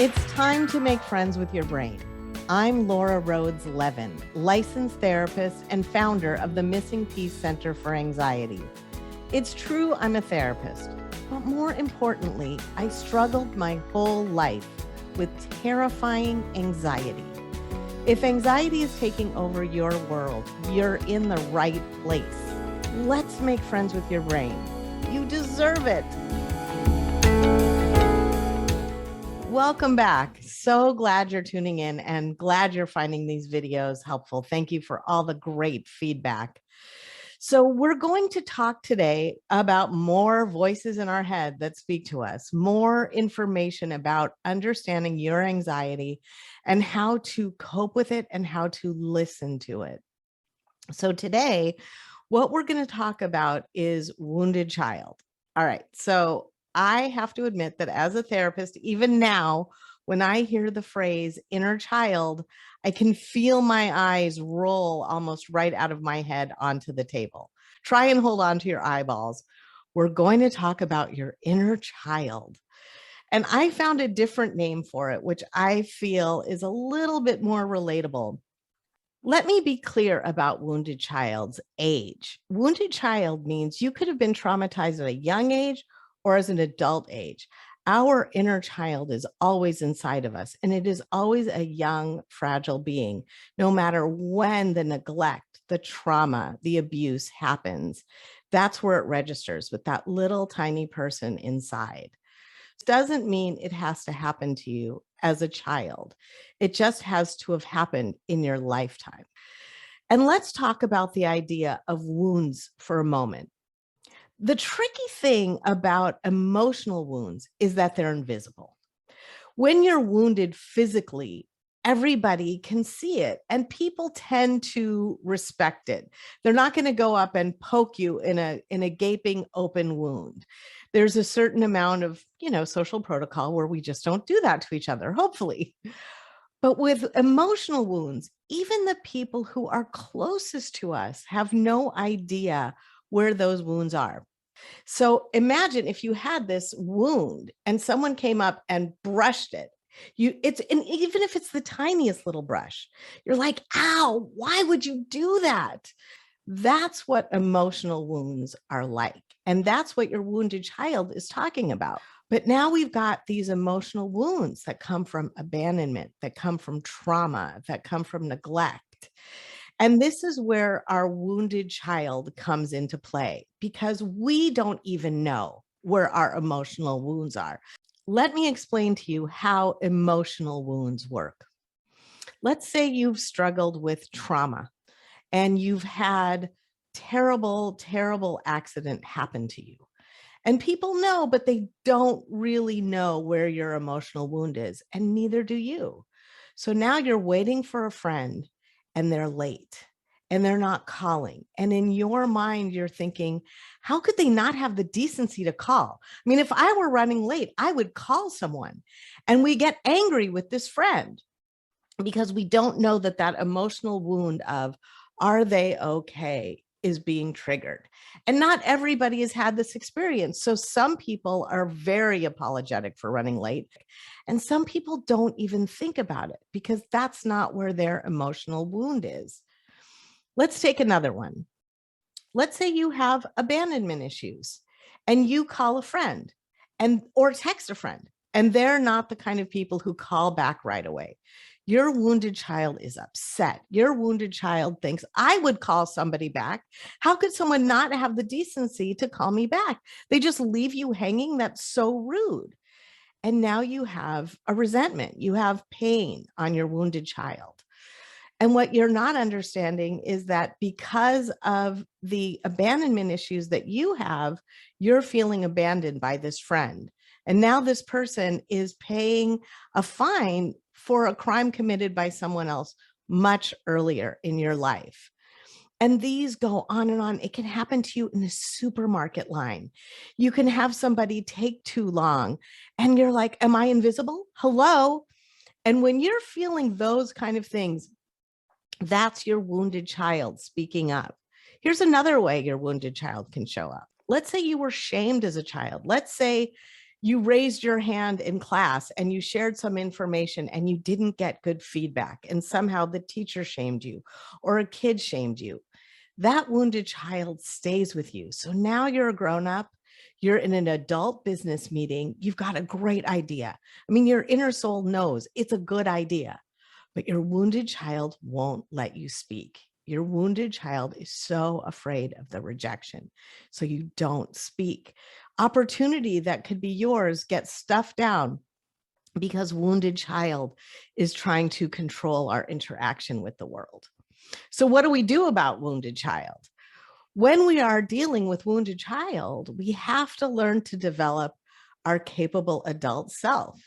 It's time to make friends with your brain. I'm Laura Rhodes-Levin, licensed therapist and founder of the Missing Piece Center for Anxiety. It's true I'm a therapist, but more importantly, I struggled my whole life with terrifying anxiety. If anxiety is taking over your world, you're in the right place. Let's make friends with your brain. You deserve it. Welcome back. So glad you're tuning in and glad you're finding these videos helpful. Thank you for all the great feedback. So we're going to talk today about more voices in our head that speak to us, more information about understanding your anxiety and how to cope with it and how to listen to it. So today, what we're going to talk about is wounded child. All right. So I have to admit that as a therapist, even now, when I hear the phrase inner child, I can feel my eyes roll almost right out of my head onto the table. Try and hold on to your eyeballs. We're going to talk about your inner child. And I found a different name for it, which I feel is a little bit more relatable. Let me be clear about wounded child's age. Wounded child means you could have been traumatized at a young age or as an adult age. Our inner child is always inside of us, and it is always a young, fragile being, no matter when the neglect, the trauma, the abuse happens. That's where it registers with that little tiny person inside. Doesn't mean it has to happen to you as a child. It just has to have happened in your lifetime. And let's talk about the idea of wounds for a moment. The tricky thing about emotional wounds is that they're invisible. When you're wounded physically, everybody can see it and people tend to respect it. They're not going to go up and poke you in a gaping open wound. There's a certain amount of, social protocol where we just don't do that to each other, hopefully. But with emotional wounds, even the people who are closest to us have no idea where those wounds are. So imagine if you had this wound and someone came up and brushed it. And even if it's the tiniest little brush, you're like, ow, why would you do that? That's what emotional wounds are like. And that's what your wounded child is talking about. But now we've got these emotional wounds that come from abandonment, that come from trauma, that come from neglect. And this is where our wounded child comes into play because we don't even know where our emotional wounds are. Let me explain to you how emotional wounds work. Let's say you've struggled with trauma and you've had terrible, terrible accident happen to you. And people know, but they don't really know where your emotional wound is, and neither do you. So now you're waiting for a friend and they're late and they're not calling. And in your mind, you're thinking, how could they not have the decency to call? I mean, if I were running late, I would call someone. And we get angry with this friend because we don't know that emotional wound of, are they okay, is being triggered. And not everybody has had this experience. So some people are very apologetic for running late. And some people don't even think about it because that's not where their emotional wound is. Let's take another one. Let's say you have abandonment issues and you call a friend or text a friend, and they're not the kind of people who call back right away. Your wounded child is upset. Your wounded child thinks, I would call somebody back. How could someone not have the decency to call me back? They just leave you hanging. That's so rude. And now you have a resentment. You have pain on your wounded child. And what you're not understanding is that because of the abandonment issues that you have, you're feeling abandoned by this friend. And now this person is paying a fine for a crime committed by someone else much earlier in your life. And these go on and on. It can happen to you in a supermarket line. You can have somebody take too long and you're like, am I invisible? Hello? And when you're feeling those kind of things, that's your wounded child speaking up. Here's another way your wounded child can show up. Let's say you were shamed as a child. Let's say You raised your hand in class and you shared some information and you didn't get good feedback, and somehow the teacher shamed you or a kid shamed you. That wounded child stays with you. So now you're a grown up, you're in an adult business meeting, you've got a great idea. I mean, your inner soul knows it's a good idea, but your wounded child won't let you speak. Your wounded child is so afraid of the rejection, so you don't speak. Opportunity that could be yours gets stuffed down because wounded child is trying to control our interaction with the world. So what do we do about wounded child? When we are dealing with wounded child, we have to learn to develop our capable adult self.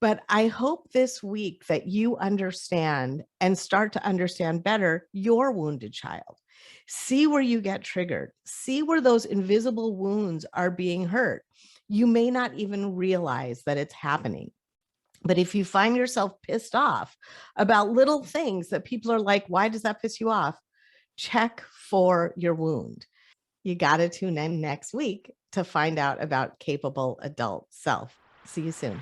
But I hope this week that you understand and start to understand better your wounded child. See where you get triggered. See where those invisible wounds are being hurt. You may not even realize that it's happening. But if you find yourself pissed off about little things that people are like, why does that piss you off? Check for your wound. You got to tune in next week to find out about capable adult self. See you soon.